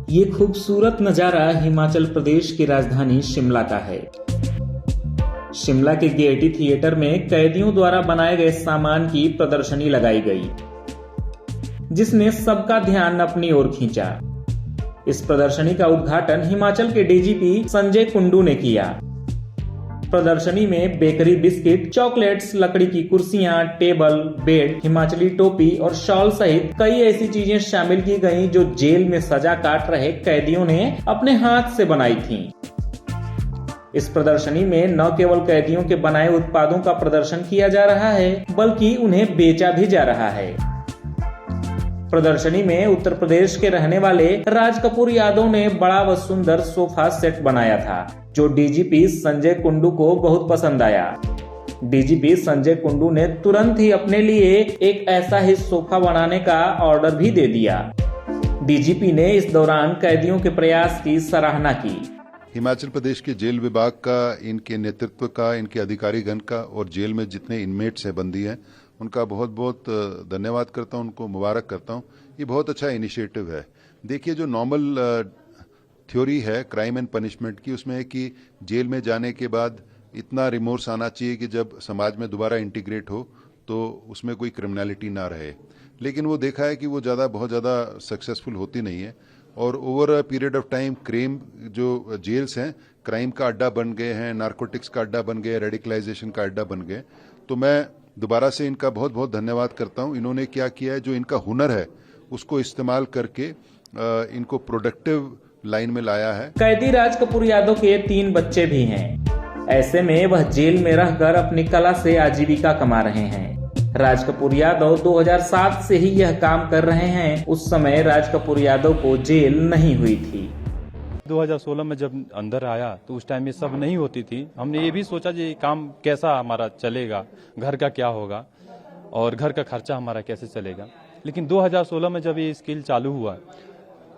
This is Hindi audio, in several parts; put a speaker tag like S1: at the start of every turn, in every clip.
S1: ये खूबसूरत नजारा हिमाचल प्रदेश की राजधानी शिमला का है। शिमला के गेयटी थिएटर में कैदियों द्वारा बनाए गए सामान की प्रदर्शनी लगाई गई, जिसने सबका ध्यान अपनी ओर खींचा। इस प्रदर्शनी का उद्घाटन हिमाचल के डीजीपी संजय कुंडू ने किया। प्रदर्शनी में बेकरी बिस्किट, चॉकलेट्स, लकड़ी की कुर्सियां, टेबल, बेड, हिमाचली टोपी और शॉल सहित कई ऐसी चीजें शामिल की गईं जो जेल में सजा काट रहे कैदियों ने अपने हाथ से बनाई थीं। इस प्रदर्शनी में न केवल कैदियों के बनाए उत्पादों का प्रदर्शन किया जा रहा है, बल्कि उन्हें बेचा भी जा रहा है। प्रदर्शनी में उत्तर प्रदेश के रहने वाले राज कपूर यादव ने बड़ा व सुंदर सोफा सेट बनाया था, जो डीजीपी संजय कुंडू को बहुत पसंद आया। डीजीपी संजय कुंडू ने तुरंत ही अपने लिए एक ऐसा ही सोफा बनाने का ऑर्डर भी दे दिया। डीजीपी ने इस दौरान कैदियों के प्रयास की सराहना की।
S2: हिमाचल प्रदेश के जेल विभाग का, इनके नेतृत्व का, इनके अधिकारीगण का और जेल में जितने इनमेट्स हैं, बंदी हैं, उनका बहुत बहुत धन्यवाद करता हूं, उनको मुबारक करता हूं। ये बहुत अच्छा इनिशिएटिव है। देखिए, जो नॉर्मल थ्योरी है क्राइम एंड पनिशमेंट की, उसमें है कि जेल में जाने के बाद इतना रिमोर्स आना चाहिए कि जब समाज में दोबारा इंटीग्रेट हो तो उसमें कोई क्रिमिनलिटी ना रहे। लेकिन वो देखा है कि वो बहुत ज़्यादा सक्सेसफुल होती नहीं है और over a period of time crime जो जेल्स हैं क्राइम का अड्डा बन गए हैं, नारकोटिक्स का अड्डा बन गए, रेडिकलाइजेशन का अड्डा बन गए। तो मैं दोबारा से इनका बहुत बहुत धन्यवाद करता हूं। इन्होंने क्या किया है, जो इनका हुनर है उसको इस्तेमाल करके इनको प्रोडक्टिव लाइन में लाया है। कैदी
S1: राज कपूर यादव के 3 बच्चे भी हैं। ऐसे में वह जेल में रहकर अपनी कला से आजीविका कमा रहे हैं। राज कपूर यादव 2007 से ही यह काम कर रहे हैं। उस समय राज कपूर यादव को जेल नहीं हुई थी।
S3: 2016 में जब अंदर आया तो उस टाइम ये सब नहीं होती थी। हमने ये भी सोचा कि काम कैसा हमारा चलेगा, घर का क्या होगा और घर का खर्चा हमारा कैसे चलेगा। लेकिन 2016 में जब ये स्किल चालू हुआ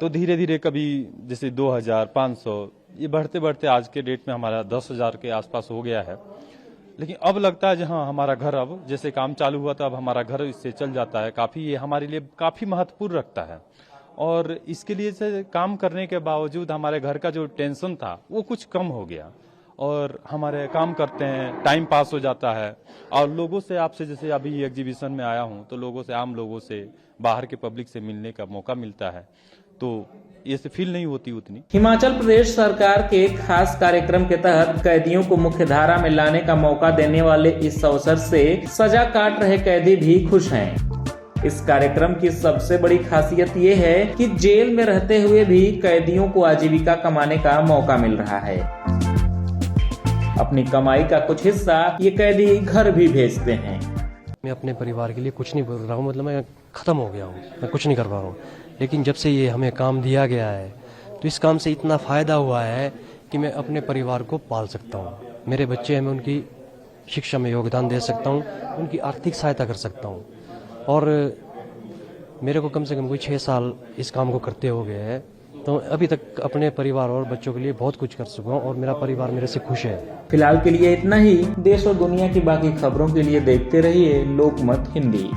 S3: तो धीरे धीरे कभी जैसे 2000, 500, ये बढ़ते बढ़ते आज के डेट में हमारा 10,000 के आसपास हो गया है। लेकिन अब लगता है जहाँ हमारा घर, अब जैसे काम चालू हुआ तो अब हमारा घर इससे चल जाता है। काफ़ी ये हमारे लिए काफ़ी महत्वपूर्ण रखता है और इसके लिए से काम करने के बावजूद हमारे घर का जो टेंशन था वो कुछ कम हो गया और हमारे काम करते हैं, टाइम पास हो जाता है। और लोगों से, आपसे जैसे अभी एग्जीबिशन में आया हूँ तो लोगों से, आम लोगों से, बाहर के पब्लिक से मिलने का मौका मिलता है, तो ये से फील नहीं होती उतनी।
S1: हिमाचल प्रदेश सरकार के खास कार्यक्रम के तहत कैदियों को मुख्य धारा में लाने का मौका देने वाले इस अवसर से सजा काट रहे कैदी भी खुश हैं। इस कार्यक्रम की सबसे बड़ी खासियत ये है कि जेल में रहते हुए भी कैदियों को आजीविका कमाने का मौका मिल रहा है। अपनी कमाई का कुछ हिस्सा ये कैदी घर भी भेजते हैं।
S4: मैं अपने परिवार के लिए कुछ नहीं बोल रहा हूँ, मतलब मैं खत्म हो गया हूँ, मैं कुछ नहीं कर पा रहा हूँ। लेकिन जब से ये हमें काम दिया गया है तो इस काम से इतना फ़ायदा हुआ है कि मैं अपने परिवार को पाल सकता हूँ। मेरे बच्चे हैं, मैं उनकी शिक्षा में योगदान दे सकता हूँ, उनकी आर्थिक सहायता कर सकता हूँ। और मेरे को कम से कम कोई 6 साल इस काम को करते हो गए हैं, तो अभी तक अपने परिवार और बच्चों के लिए बहुत कुछ कर चुका हूँ और मेरा परिवार मेरे से खुश है।
S1: फिलहाल के लिए इतना ही। देश और दुनिया की बाकी खबरों के लिए देखते रहिए लोकमत हिंदी।